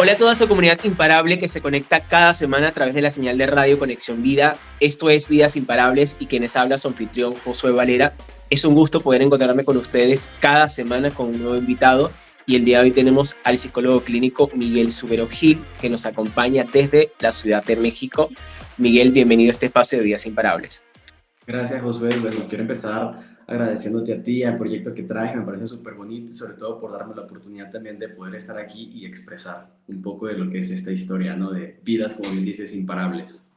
Hola a toda su comunidad imparable que se conecta cada semana a través de la señal de radio Conexión Vida. Esto es Vidas Imparables y quienes habla su anfitrión Josué Valera. Es un gusto poder encontrarme con ustedes cada semana con un nuevo invitado y el día de hoy tenemos al psicólogo clínico Miguel Subero Gil que nos acompaña desde la Ciudad de México. Miguel, bienvenido a este espacio de Vidas Imparables. Gracias, Josué. Bueno, quiero empezar agradeciéndote a ti, al proyecto que traes, me parece súper bonito y sobre todo por darme la oportunidad también de poder estar aquí y expresar un poco de lo que es esta historia, ¿no? De vidas, como bien dices, imparables.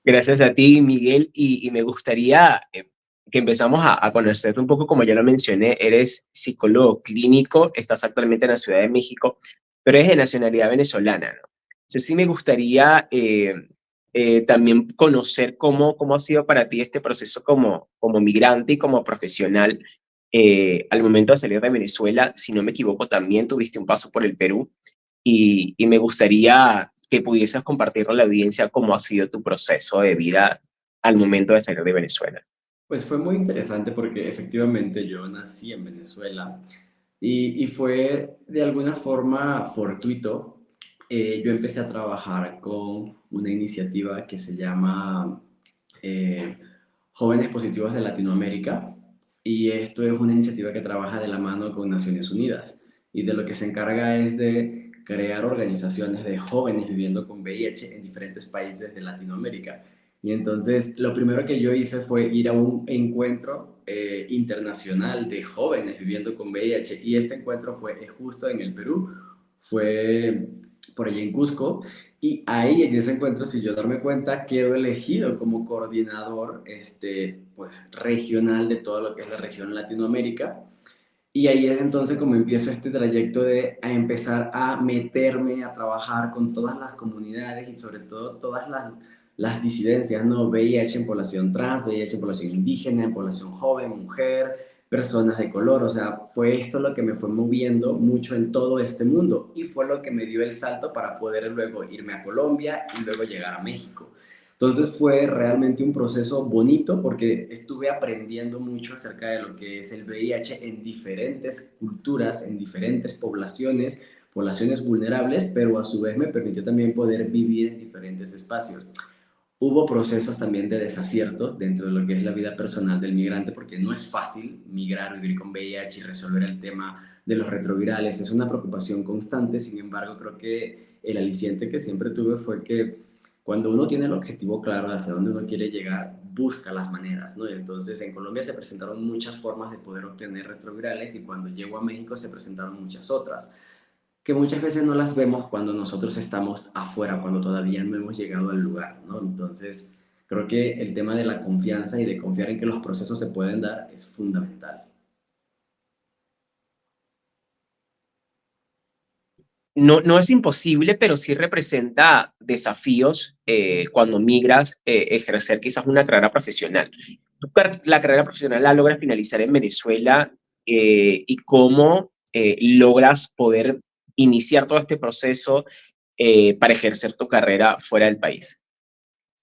Gracias a ti, Miguel, y me gustaría que empezamos a conocerte un poco, como ya lo mencioné, eres psicólogo clínico, estás actualmente en la Ciudad de México, pero eres de nacionalidad venezolana, ¿no? Entonces sí me gustaría también conocer cómo ha sido para ti este proceso como migrante y como profesional al momento de salir de Venezuela. Si no me equivoco, también tuviste un paso por el Perú y me gustaría que pudieses compartir con la audiencia cómo ha sido tu proceso de vida al momento de salir de Venezuela. Pues fue muy interesante porque efectivamente yo nací en Venezuela y fue de alguna forma fortuito. Yo empecé a trabajar con una iniciativa que se llama eh, Jóvenes Positivos de Latinoamérica, y esto es una iniciativa que trabaja de la mano con Naciones Unidas y de lo que se encarga es de crear organizaciones de jóvenes viviendo con VIH en diferentes países de Latinoamérica. Y entonces lo primero que yo hice fue ir a un encuentro internacional de jóvenes viviendo con VIH, y este encuentro fue justo en el Perú, fue por allá en Cusco. Y ahí en ese encuentro, sin yo darme cuenta, quedo elegido como coordinador pues, regional de todo lo que es la región Latinoamérica. Y ahí es entonces como empiezo este trayecto de a empezar a meterme, a trabajar con todas las comunidades y sobre todo todas las disidencias, ¿no? VIH en población trans, VIH en población indígena, en población joven, mujer, personas de color. O sea, fue esto lo que me fue moviendo mucho en todo este mundo y fue lo que me dio el salto para poder luego irme a Colombia y luego llegar a México. Entonces fue realmente un proceso bonito porque estuve aprendiendo mucho acerca de lo que es el VIH en diferentes culturas, en diferentes poblaciones, poblaciones vulnerables, pero a su vez me permitió también poder vivir en diferentes espacios. Hubo procesos también de desaciertos dentro de lo que es la vida personal del migrante, porque no es fácil migrar, vivir con VIH y resolver el tema de los retrovirales. Es una preocupación constante. Sin embargo, creo que el aliciente que siempre tuve fue que cuando uno tiene el objetivo claro hacia dónde uno quiere llegar, busca las maneras, ¿no? Entonces, en Colombia se presentaron muchas formas de poder obtener retrovirales y cuando llego a México se presentaron muchas otras que muchas veces no las vemos cuando nosotros estamos afuera, cuando todavía no hemos llegado al lugar, ¿no? Entonces, creo que el tema de la confianza y de confiar en que los procesos se pueden dar es fundamental. No, no es imposible, pero sí representa desafíos cuando migras, ejercer quizás una carrera profesional. La carrera profesional la logras finalizar en Venezuela y cómo logras poder iniciar todo este proceso para ejercer tu carrera fuera del país.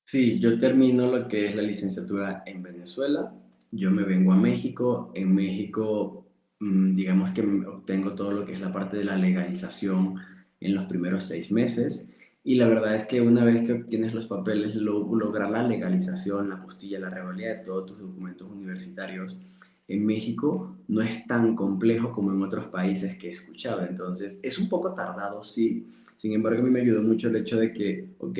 Sí, yo termino lo que es la licenciatura en Venezuela, yo me vengo a México, en México digamos que obtengo todo lo que es la parte de la legalización en los primeros 6 meses, y la verdad es que una vez que obtienes los papeles, lograr la legalización, la apostilla, la revalida de todos tus documentos universitarios en México no es tan complejo como en otros países que he escuchado. Entonces es un poco tardado, sí. Sin embargo, a mí me ayudó mucho el hecho de que, ok,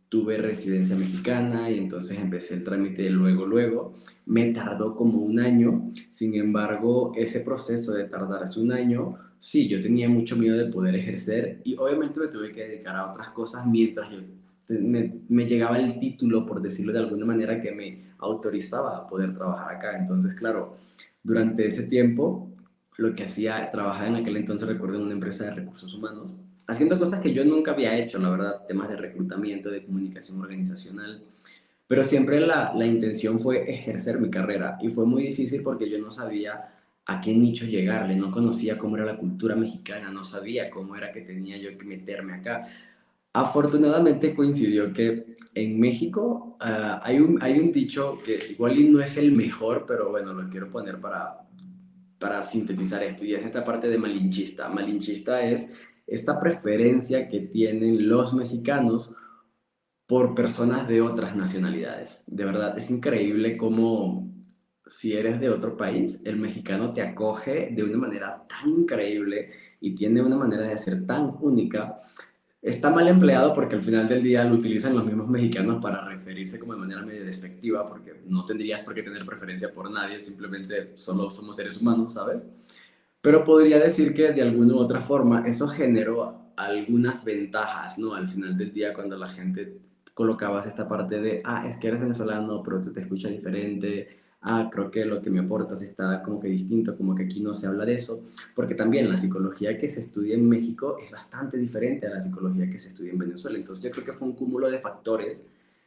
tuve residencia mexicana y entonces empecé el trámite luego. Me tardó como un año. Sin embargo, ese proceso de tardarse un año, sí, yo tenía mucho miedo de poder ejercer y obviamente me tuve que dedicar a otras cosas mientras yo me llegaba el título, por decirlo de alguna manera, que me autorizaba a poder trabajar acá. Entonces, claro, durante ese tiempo, lo que hacía, trabajaba en aquel entonces, recuerdo, en una empresa de recursos humanos, haciendo cosas que yo nunca había hecho, la verdad, temas de reclutamiento, de comunicación organizacional, pero siempre la intención fue ejercer mi carrera y fue muy difícil porque yo no sabía a qué nicho llegarle, no conocía cómo era la cultura mexicana, no sabía cómo era que tenía yo que meterme acá. Afortunadamente coincidió que en México hay un dicho que igual y no es el mejor, pero bueno, lo quiero poner para sintetizar esto, y es esta parte de malinchista. Malinchista es esta preferencia que tienen los mexicanos por personas de otras nacionalidades. De verdad, es increíble cómo si eres de otro país, el mexicano te acoge de una manera tan increíble y tiene una manera de ser tan única. Está mal empleado porque al final del día lo utilizan los mismos mexicanos para referirse como de manera medio despectiva, porque no tendrías por qué tener preferencia por nadie, simplemente solo somos seres humanos, ¿sabes? Pero podría decir que de alguna u otra forma eso generó algunas ventajas, ¿no? Al final del día, cuando la gente colocabas esta parte de, es que eres venezolano, pero tú te escuchas diferente, creo que lo que me aportas está como que distinto, como que aquí no se habla de eso, porque también la psicología que se estudia en México es bastante diferente a la psicología que se estudia en Venezuela. Entonces yo creo que fue un cúmulo de factores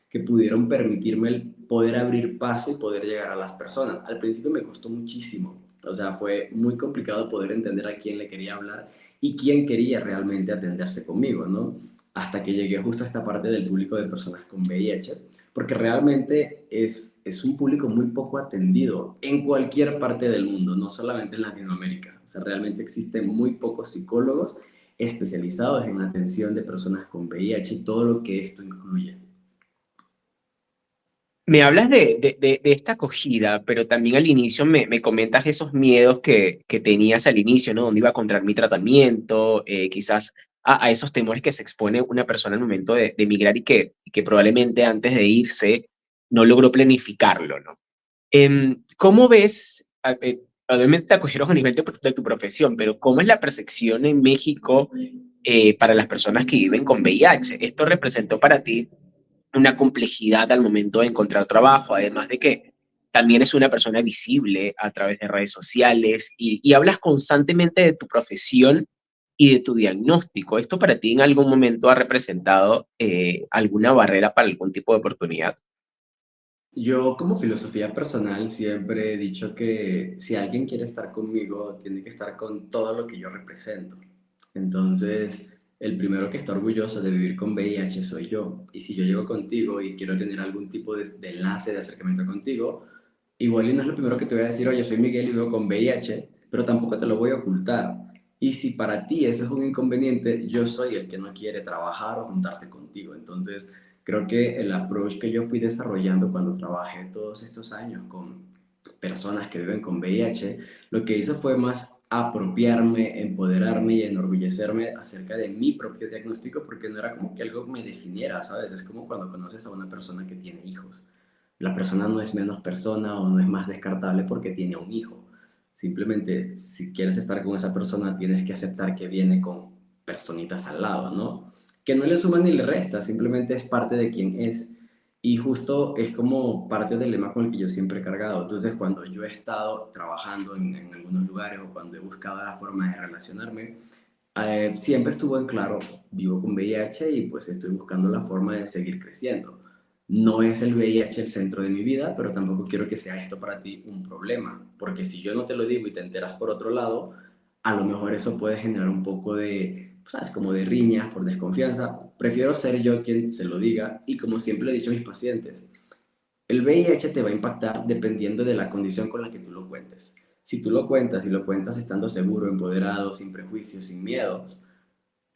que pudieron permitirme el poder abrir paso y poder llegar a las personas. Al principio me costó muchísimo, o sea, fue muy complicado poder entender a quién le quería hablar y quién quería realmente atenderse conmigo, ¿no? Hasta que llegué justo a esta parte del público de personas con VIH, porque realmente es un público muy poco atendido en cualquier parte del mundo, no solamente en Latinoamérica. O sea, realmente existen muy pocos psicólogos especializados en atención de personas con VIH y todo lo que esto incluye. Me hablas de esta acogida, pero también al inicio me comentas esos miedos que tenías al inicio, ¿no? Donde iba a encontrar mi tratamiento, quizás a esos temores que se expone una persona al momento de emigrar y que probablemente antes de irse no logró planificarlo, ¿no? ¿Cómo ves, probablemente te acogieron a nivel de tu profesión, pero cómo es la percepción en México para las personas que viven con VIH? ¿Esto representó para ti una complejidad al momento de encontrar trabajo, además de que también es una persona visible a través de redes sociales y hablas constantemente de tu profesión y de tu diagnóstico? ¿Esto para ti en algún momento ha representado alguna barrera para algún tipo de oportunidad? Yo como filosofía personal siempre he dicho que si alguien quiere estar conmigo, tiene que estar con todo lo que yo represento. Entonces, el primero que está orgulloso de vivir con VIH soy yo. Y si yo llego contigo y quiero tener algún tipo de enlace, de acercamiento contigo, igual y no es lo primero que te voy a decir, oye, soy Miguel y vivo con VIH, pero tampoco te lo voy a ocultar. Y si para ti eso es un inconveniente, yo soy el que no quiere trabajar o juntarse contigo. Entonces, creo que el approach que yo fui desarrollando cuando trabajé todos estos años con personas que viven con VIH, lo que hizo fue más apropiarme, empoderarme y enorgullecerme acerca de mi propio diagnóstico, porque no era como que algo me definiera, ¿sabes? Es como cuando conoces a una persona que tiene hijos. La persona no es menos persona o no es más descartable porque tiene un hijo. Simplemente, si quieres estar con esa persona, tienes que aceptar que viene con personitas al lado, ¿no? Que no le suma ni le resta, simplemente es parte de quien es. Y justo es como parte del lema con el que yo siempre he cargado. Entonces, cuando yo he estado trabajando en algunos lugares o cuando he buscado la forma de relacionarme, siempre estuvo en claro, vivo con VIH y pues estoy buscando la forma de seguir creciendo. No es el VIH el centro de mi vida, pero tampoco quiero que sea esto para ti un problema, porque si yo no te lo digo y te enteras por otro lado, a lo mejor eso puede generar un poco de, ¿sabes? Como de riña, por desconfianza. Prefiero ser yo quien se lo diga y como siempre le he dicho a mis pacientes, el VIH te va a impactar dependiendo de la condición con la que tú lo cuentes. Si tú lo cuentas y lo cuentas estando seguro, empoderado, sin prejuicios, sin miedos,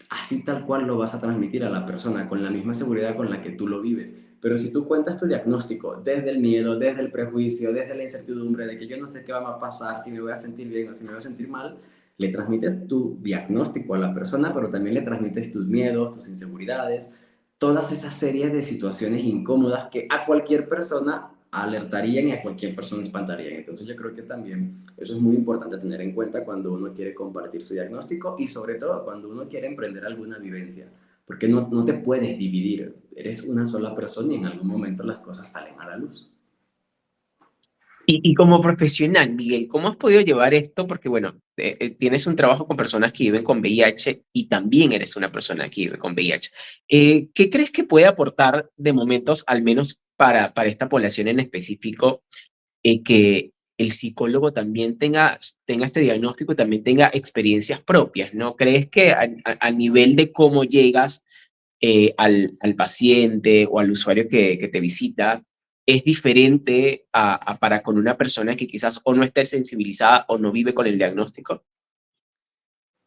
así tal cual lo vas a transmitir a la persona con la misma seguridad con la que tú lo vives. Pero si tú cuentas tu diagnóstico desde el miedo, desde el prejuicio, desde la incertidumbre de que yo no sé qué va a pasar, si me voy a sentir bien o si me voy a sentir mal, le transmites tu diagnóstico a la persona, pero también le transmites tus miedos, tus inseguridades, todas esas series de situaciones incómodas que a cualquier persona alertarían y a cualquier persona espantarían. Entonces yo creo que también eso es muy importante tener en cuenta cuando uno quiere compartir su diagnóstico y sobre todo cuando uno quiere emprender alguna vivencia, porque no te puedes dividir, eres una sola persona y en algún momento las cosas salen a la luz. Y como profesional, Miguel, ¿cómo has podido llevar esto? Porque, bueno, tienes un trabajo con personas que viven con VIH y también eres una persona que vive con VIH. ¿Qué crees que puede aportar de momentos, al menos para esta población en específico, que el psicólogo también tenga este diagnóstico y también tenga experiencias propias, ¿no? ¿Crees que a nivel de cómo llegas al paciente o al usuario que te visita es diferente para con una persona que quizás o no esté sensibilizada o no vive con el diagnóstico?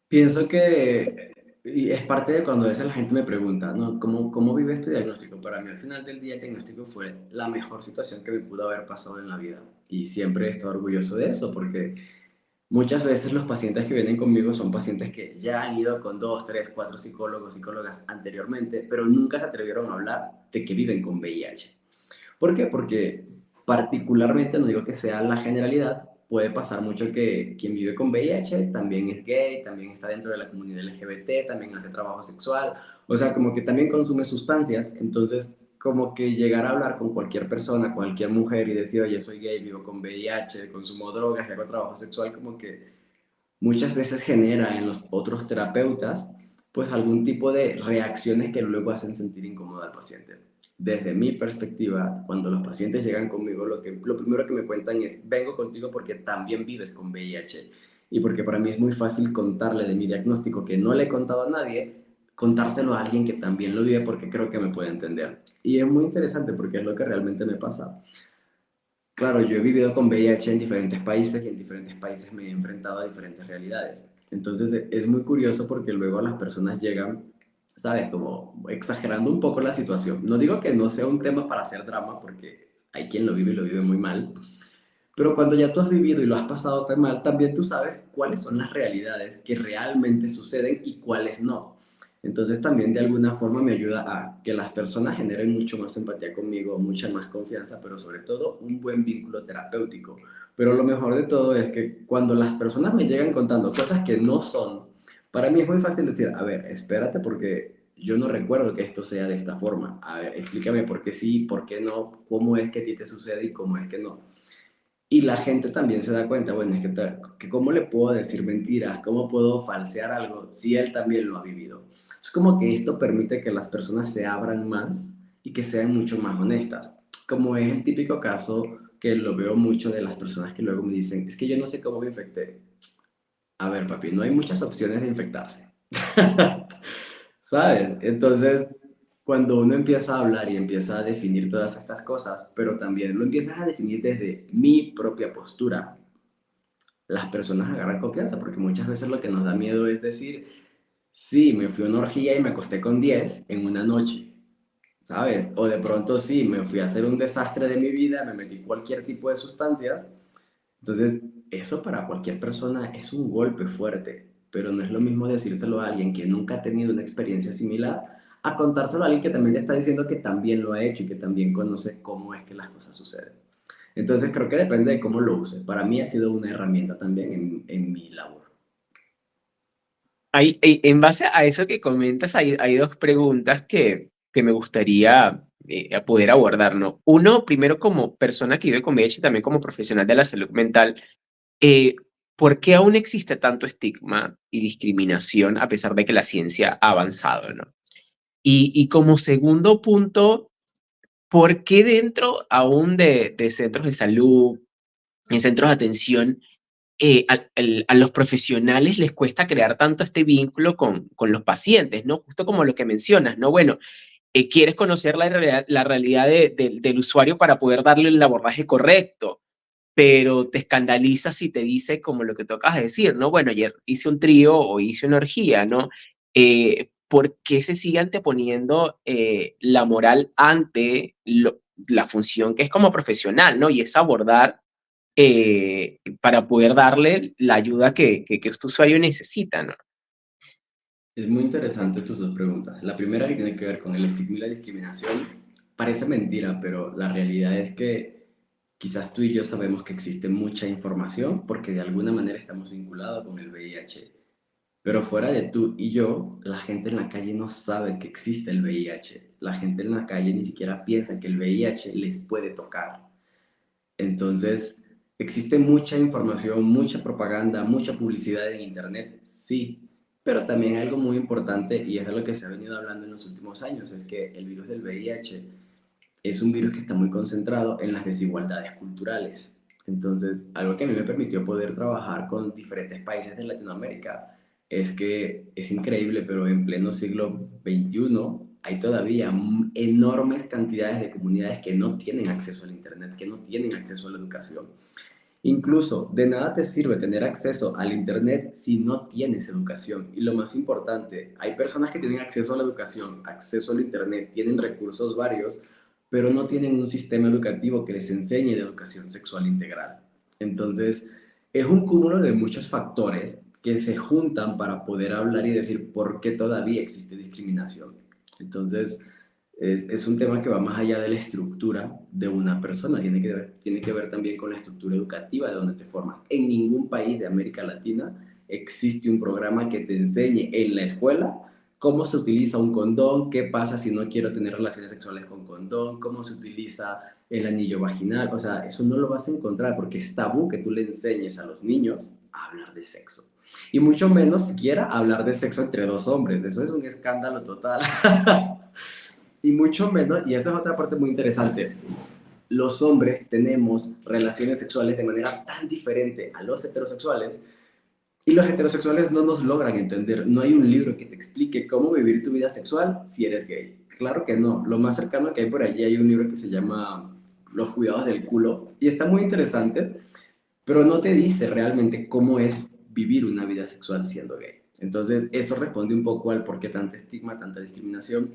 Pienso que Y es parte de cuando a veces la gente me pregunta, ¿no? ¿Cómo vives tu diagnóstico? Para mí, al final del día, el diagnóstico fue la mejor situación que me pudo haber pasado en la vida. Y siempre he estado orgulloso de eso, porque muchas veces los pacientes que vienen conmigo son pacientes que ya han ido con 2, 3, 4 psicólogos, psicólogas anteriormente, pero nunca se atrevieron a hablar de que viven con VIH. ¿Por qué? Porque particularmente, no digo que sea la generalidad, puede pasar mucho que quien vive con VIH también es gay, también está dentro de la comunidad LGBT, también hace trabajo sexual, o sea, como que también consume sustancias, entonces como que llegar a hablar con cualquier persona, cualquier mujer y decir, oye, soy gay, vivo con VIH, consumo drogas y hago trabajo sexual, como que muchas veces genera en los otros terapeutas pues algún tipo de reacciones que luego hacen sentir incómodo al paciente. Desde mi perspectiva, cuando los pacientes llegan conmigo, lo primero que me cuentan es, vengo contigo porque también vives con VIH y porque para mí es muy fácil contarle de mi diagnóstico que no le he contado a nadie, contárselo a alguien que también lo vive porque creo que me puede entender. Y es muy interesante porque es lo que realmente me pasa. Claro, yo he vivido con VIH en diferentes países y en diferentes países me he enfrentado a diferentes realidades. Entonces es muy curioso porque luego las personas llegan, ¿sabes? Como exagerando un poco la situación. No digo que no sea un tema para hacer drama porque hay quien lo vive y lo vive muy mal, pero cuando ya tú has vivido y lo has pasado tan mal, también tú sabes cuáles son las realidades que realmente suceden y cuáles no. Entonces también de alguna forma me ayuda a que las personas generen mucho más empatía conmigo, mucha más confianza, pero sobre todo un buen vínculo terapéutico. Pero lo mejor de todo es que cuando las personas me llegan contando cosas que no son, para mí es muy fácil decir, a ver, espérate porque yo no recuerdo que esto sea de esta forma. A ver, explícame por qué sí, por qué no, cómo es que a ti te sucede y cómo es que no. Y la gente también se da cuenta, bueno, es que cómo le puedo decir mentiras, cómo puedo falsear algo si él también lo ha vivido. Es como que esto permite que las personas se abran más y que sean mucho más honestas. Como es el típico caso que lo veo mucho de las personas que luego me dicen, es que yo no sé cómo me infecté. A ver, papi, no hay muchas opciones de infectarse. ¿Sabes? Entonces, cuando uno empieza a hablar y empieza a definir todas estas cosas, pero también lo empiezas a definir desde mi propia postura, las personas agarran confianza, porque muchas veces lo que nos da miedo es decir, sí, me fui a una orgía y me acosté con 10 en una noche, ¿sabes? O de pronto sí, me fui a hacer un desastre de mi vida, me metí cualquier tipo de sustancias. Entonces, eso para cualquier persona es un golpe fuerte, pero no es lo mismo decírselo a alguien que nunca ha tenido una experiencia similar a contárselo a alguien que también te está diciendo que también lo ha hecho y que también conoce cómo es que las cosas suceden. Entonces, creo que depende de cómo lo uses. Para mí ha sido una herramienta también en mi labor. En base a eso que comentas, hay dos preguntas que me gustaría poder abordar, ¿no? Uno, primero como persona que vive con VIH y también como profesional de la salud mental, eh, ¿por qué aún existe tanto estigma y discriminación a pesar de que la ciencia ha avanzado, ¿no? Y como segundo punto, ¿por qué dentro aún de centros de salud, en centros de atención, a los profesionales les cuesta crear tanto este vínculo con los pacientes, ¿no? Justo como lo que mencionas, ¿no? Bueno, quieres conocer la realidad del usuario para poder darle el abordaje correcto, pero te escandaliza si te dice como lo que tú acabas de decir, ¿no? Bueno, ayer hice un trío o hice una orgía, ¿no? ¿Por qué se sigue anteponiendo la moral ante la función que es como profesional, ¿no? Y es abordar para poder darle la ayuda que este usuario necesita, ¿no? Es muy interesante tus dos preguntas. La primera que tiene que ver con el estigma y la discriminación. Parece mentira, pero la realidad es que quizás tú y yo sabemos que existe mucha información porque de alguna manera estamos vinculados con el VIH. Pero fuera de tú y yo, la gente en la calle no sabe que existe el VIH. La gente en la calle ni siquiera piensa que el VIH les puede tocar. Entonces, existe mucha información, mucha propaganda, mucha publicidad en Internet, sí, pero también algo muy importante, y es de lo que se ha venido hablando en los últimos años, es que el virus del VIH es un virus que está muy concentrado en las desigualdades culturales. Entonces, algo que a mí me permitió poder trabajar con diferentes países de Latinoamérica es que es increíble, pero en pleno siglo XXI hay todavía enormes cantidades de comunidades que no tienen acceso al Internet, que no tienen acceso a la educación. Incluso de nada te sirve tener acceso al Internet si no tienes educación. Y lo más importante, hay personas que tienen acceso a la educación, acceso al Internet, tienen recursos varios, pero no tienen un sistema educativo que les enseñe de educación sexual integral. Entonces, es un cúmulo de muchos factores que se juntan para poder hablar y decir por qué todavía existe discriminación. Entonces, es un tema que va más allá de la estructura de una persona, tiene que ver también con la estructura educativa de donde te formas. En ningún país de América Latina existe un programa que te enseñe en la escuela cómo se utiliza un condón, qué pasa si no quiero tener relaciones sexuales con condón, cómo se utiliza el anillo vaginal. O sea, eso no lo vas a encontrar porque es tabú que tú le enseñes a los niños a hablar de sexo. Y mucho menos siquiera hablar de sexo entre dos hombres. Eso es un escándalo total. Y mucho menos, y esto es otra parte muy interesante, los hombres tenemos relaciones sexuales de manera tan diferente a los heterosexuales y los heterosexuales no nos logran entender. No hay un libro que te explique cómo vivir tu vida sexual si eres gay. Claro que no. Lo más cercano que hay por allí hay un libro que se llama Los cuidados del culo y está muy interesante, pero no te dice realmente cómo es vivir una vida sexual siendo gay. Entonces, eso responde un poco al por qué tanta estigma, tanta discriminación.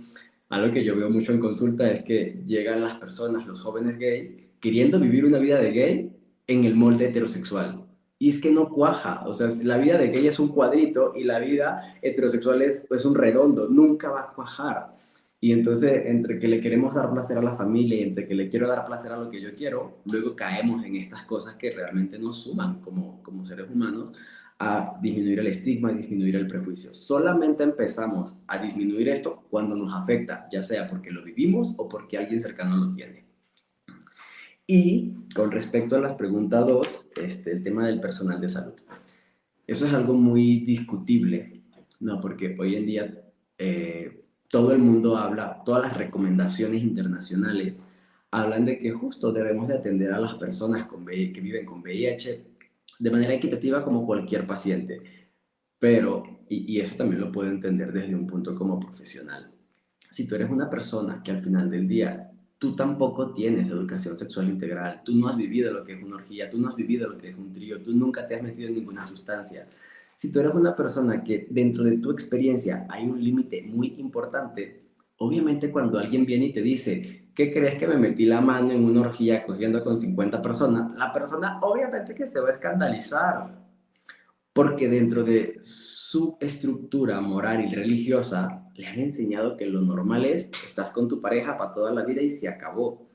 Algo que yo veo mucho en consulta es que llegan las personas, los jóvenes gays, queriendo vivir una vida de gay en el molde heterosexual. Y es que no cuaja, o sea, la vida de gay es un cuadrito y la vida heterosexual es un redondo, nunca va a cuajar. Y entonces, entre que le queremos dar placer a la familia y entre que le quiero dar placer a lo que yo quiero, luego caemos en estas cosas que realmente nos suman como seres humanos a disminuir el estigma, a disminuir el prejuicio. Solamente empezamos a disminuir esto cuando nos afecta, ya sea porque lo vivimos o porque alguien cercano lo tiene. Y con respecto a las preguntas 2, el tema del personal de salud. Eso es algo muy discutible, ¿no? Porque hoy en día todo el mundo habla, todas las recomendaciones internacionales hablan de que justo debemos de atender a las personas que viven con VIH de manera equitativa como cualquier paciente. Pero, y eso también lo puedo entender desde un punto como profesional, si tú eres una persona que al final del día tú tampoco tienes educación sexual integral, tú no has vivido lo que es una orgía, tú no has vivido lo que es un trío, tú nunca te has metido en ninguna sustancia. Si tú eres una persona que dentro de tu experiencia hay un límite muy importante, obviamente cuando alguien viene y te dice, ¿qué crees que me metí la mano en una orgía cogiendo con 50 personas? La persona obviamente que se va a escandalizar porque dentro de su estructura moral y religiosa le han enseñado que lo normal es estás con tu pareja para toda la vida y se acabó.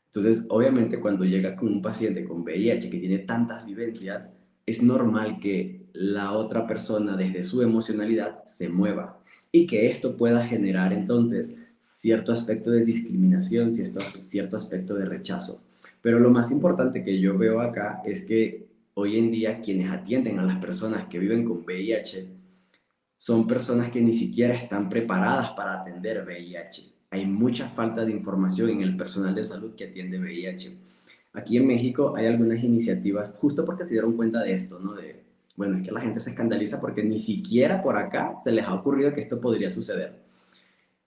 Entonces, obviamente, cuando llega con un paciente con VIH que tiene tantas vivencias, es normal que la otra persona desde su emocionalidad se mueva y que esto pueda generar entonces cierto aspecto de discriminación, cierto aspecto de rechazo. Pero lo más importante que yo veo acá es que hoy en día quienes atienden a las personas que viven con VIH son personas que ni siquiera están preparadas para atender VIH. Hay mucha falta de información en el personal de salud que atiende VIH. Aquí en México hay algunas iniciativas, justo porque se dieron cuenta de esto, ¿no? Bueno, es que la gente se escandaliza porque ni siquiera por acá se les ha ocurrido que esto podría suceder.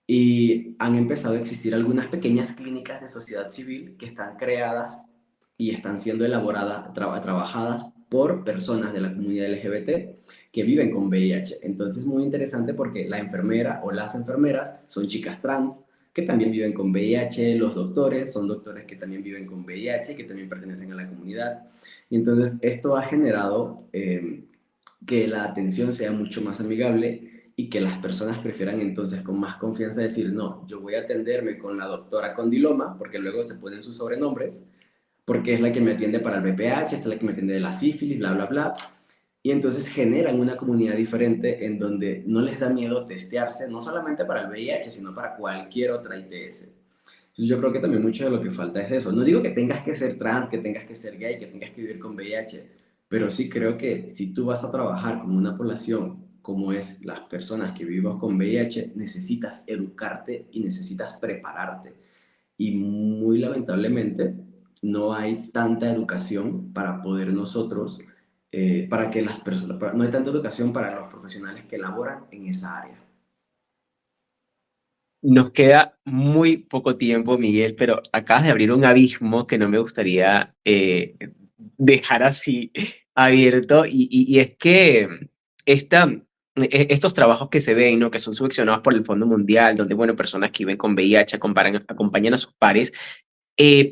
Y han empezado a existir algunas pequeñas clínicas de sociedad civil que están creadas y están siendo elaboradas, trabajadas por personas de la comunidad LGBT que viven con VIH. Entonces es muy interesante porque la enfermera o las enfermeras son chicas trans que también viven con VIH, los doctores son doctores que también viven con VIH, que también pertenecen a la comunidad. Y entonces esto ha generado que la atención sea mucho más amigable y que las personas prefieran entonces con más confianza decir, no, yo voy a atenderme con la doctora Condiloma, porque luego se ponen sus sobrenombres, porque es la que me atiende para el VPH, esta es la que me atiende de la sífilis, bla, bla, bla. Y entonces generan una comunidad diferente en donde no les da miedo testearse, no solamente para el VIH, sino para cualquier otra ITS. Entonces yo creo que también mucho de lo que falta es eso. No digo que tengas que ser trans, que tengas que ser gay, que tengas que vivir con VIH, pero sí creo que si tú vas a trabajar con una población como es las personas que vivimos con VIH, necesitas educarte y necesitas prepararte. Y muy lamentablemente no hay tanta educación para poder nosotros, para que las personas, no hay tanta educación para los profesionales que laboran en esa área. Nos queda muy poco tiempo, Miguel, pero acabas de abrir un abismo que no me gustaría dejar así abierto y es que esta, estos trabajos que se ven, ¿no? Que son subvencionados por el Fondo Mundial, donde, bueno, personas que viven con VIH acompañan a sus pares,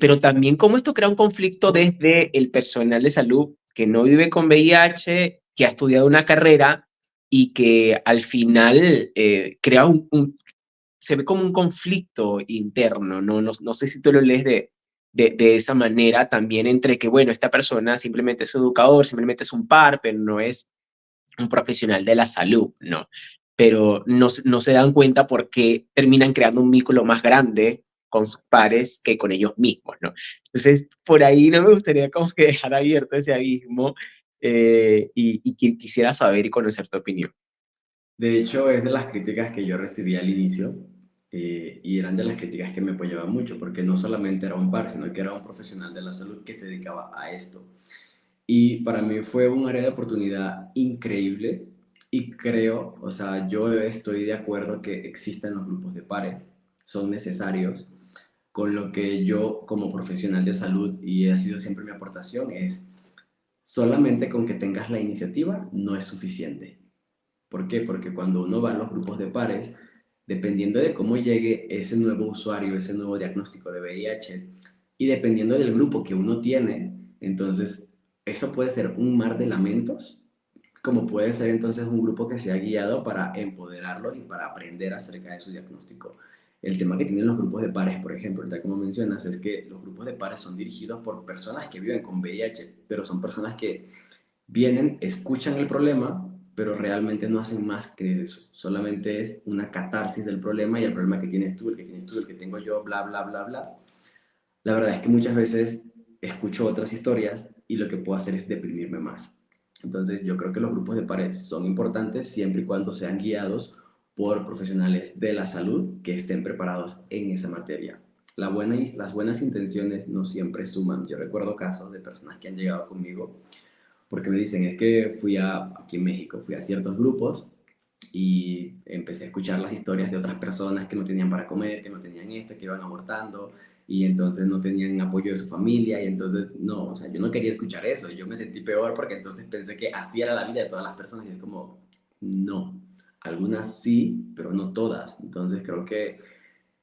pero también cómo esto crea un conflicto desde el personal de salud que no vive con VIH, que ha estudiado una carrera y que al final crea se ve como un conflicto interno, ¿no? No sé si tú lo lees de esa manera también entre que, bueno, esta persona simplemente es un educador, simplemente es un par, pero no es un profesional de la salud, ¿no? Pero no se dan cuenta porque terminan creando un vínculo más grande con sus pares que con ellos mismos, ¿no? Entonces, por ahí no me gustaría como que dejar abierto ese abismo quisiera saber y conocer tu opinión. De hecho, es de las críticas que yo recibí al inicio y eran de las críticas que me apoyaban mucho, porque no solamente era un par, sino que era un profesional de la salud que se dedicaba a esto. Y para mí fue un área de oportunidad increíble y creo, o sea, yo estoy de acuerdo que existan los grupos de pares, son necesarios, con lo que yo como profesional de salud, y ha sido siempre mi aportación, es solamente con que tengas la iniciativa no es suficiente. ¿Por qué? Porque cuando uno va a los grupos de pares, dependiendo de cómo llegue ese nuevo usuario, ese nuevo diagnóstico de VIH, y dependiendo del grupo que uno tiene, entonces eso puede ser un mar de lamentos, como puede ser entonces un grupo que sea guiado para empoderarlos y para aprender acerca de su diagnóstico. El tema que tienen los grupos de pares, por ejemplo, ahorita como mencionas, es que los grupos de pares son dirigidos por personas que viven con VIH, pero son personas que vienen, escuchan el problema, pero realmente no hacen más que eso. Solamente es una catarsis del problema y el problema que tienes tú, el que tienes tú, el que tengo yo, bla, bla, bla, bla. La verdad es que muchas veces escucho otras historias y lo que puedo hacer es deprimirme más. Entonces yo creo que los grupos de pares son importantes siempre y cuando sean guiados por profesionales de la salud que estén preparados en esa materia. Las buenas intenciones no siempre suman. Yo recuerdo casos de personas que han llegado conmigo porque me dicen, es que aquí en México, fui a ciertos grupos y empecé a escuchar las historias de otras personas que no tenían para comer, que no tenían esto, que iban abortando y entonces no tenían apoyo de su familia y entonces no, o sea, yo no quería escuchar eso, yo me sentí peor porque entonces pensé que así era la vida de todas las personas y es como, no, algunas sí, pero no todas. Entonces creo que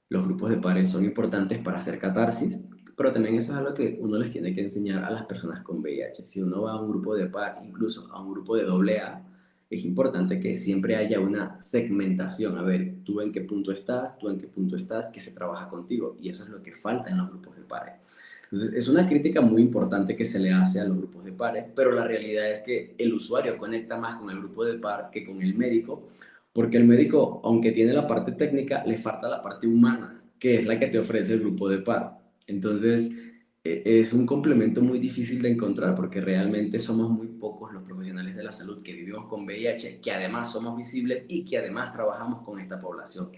los grupos de pares son importantes para hacer catarsis, pero también eso es algo que uno les tiene que enseñar a las personas con VIH. Si uno va a un grupo de par, incluso a un grupo de doble A, es importante que siempre haya una segmentación. A ver, tú en qué punto estás, tú en qué punto estás, que se trabaja contigo. Y eso es lo que falta en los grupos de pares. Entonces, es una crítica muy importante que se le hace a los grupos de pares, pero la realidad es que el usuario conecta más con el grupo de par que con el médico, porque el médico, aunque tiene la parte técnica, le falta la parte humana, que es la que te ofrece el grupo de par. Entonces, es un complemento muy difícil de encontrar porque realmente somos muy pocos los profesionales de la salud que vivimos con VIH, que además somos visibles y que además trabajamos con esta población.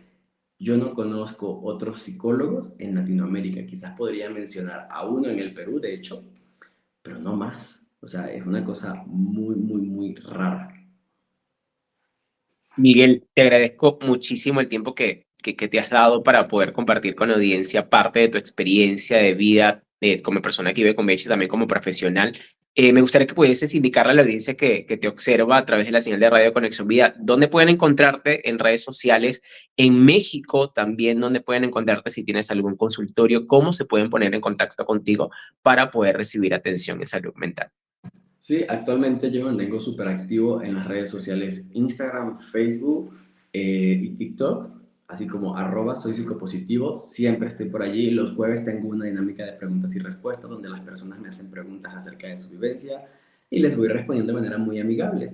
Yo no conozco otros psicólogos en Latinoamérica. Quizás podría mencionar a uno en el Perú, de hecho, pero no más. O sea, es una cosa muy, muy, muy rara. Miguel, te agradezco muchísimo el tiempo que te has dado para poder compartir con la audiencia parte de tu experiencia de vida como persona que vive con VIH y también como profesional. Me gustaría que pudieses indicarle a la audiencia que te observa a través de la señal de Radio Conexión Vida, dónde pueden encontrarte en redes sociales, en México también, dónde pueden encontrarte si tienes algún consultorio, cómo se pueden poner en contacto contigo para poder recibir atención en salud mental. Sí, actualmente yo me mantengo súper activo en las redes sociales Instagram, Facebook y TikTok, así como soy psicopositivo. Siempre estoy por allí. Los jueves tengo una dinámica de preguntas y respuestas donde las personas me hacen preguntas acerca de su vivencia y les voy respondiendo de manera muy amigable.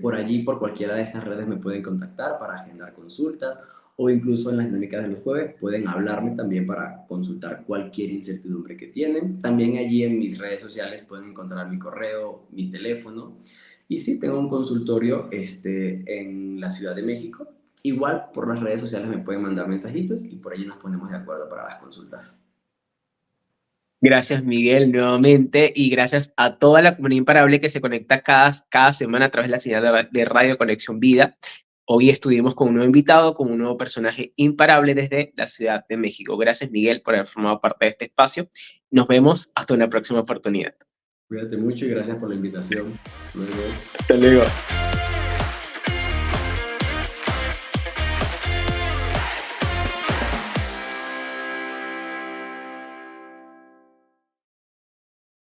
Por allí, por cualquiera de estas redes me pueden contactar para agendar consultas o incluso en las dinámicas de los jueves pueden hablarme también para consultar cualquier incertidumbre que tienen. También allí en mis redes sociales pueden encontrar mi correo, mi teléfono. Y sí, tengo un consultorio en la Ciudad de México. Igual por las redes sociales me pueden mandar mensajitos y por allí nos ponemos de acuerdo para las consultas. Gracias, Miguel, nuevamente, y gracias a toda la comunidad imparable que se conecta cada semana a través de la señal de Radio Conexión Vida. Hoy estuvimos con un nuevo invitado, con un nuevo personaje imparable desde la Ciudad de México. Gracias, Miguel, por haber formado parte de este espacio. Nos vemos hasta una próxima oportunidad. Cuídate mucho y gracias por la invitación. Luego. Hasta luego.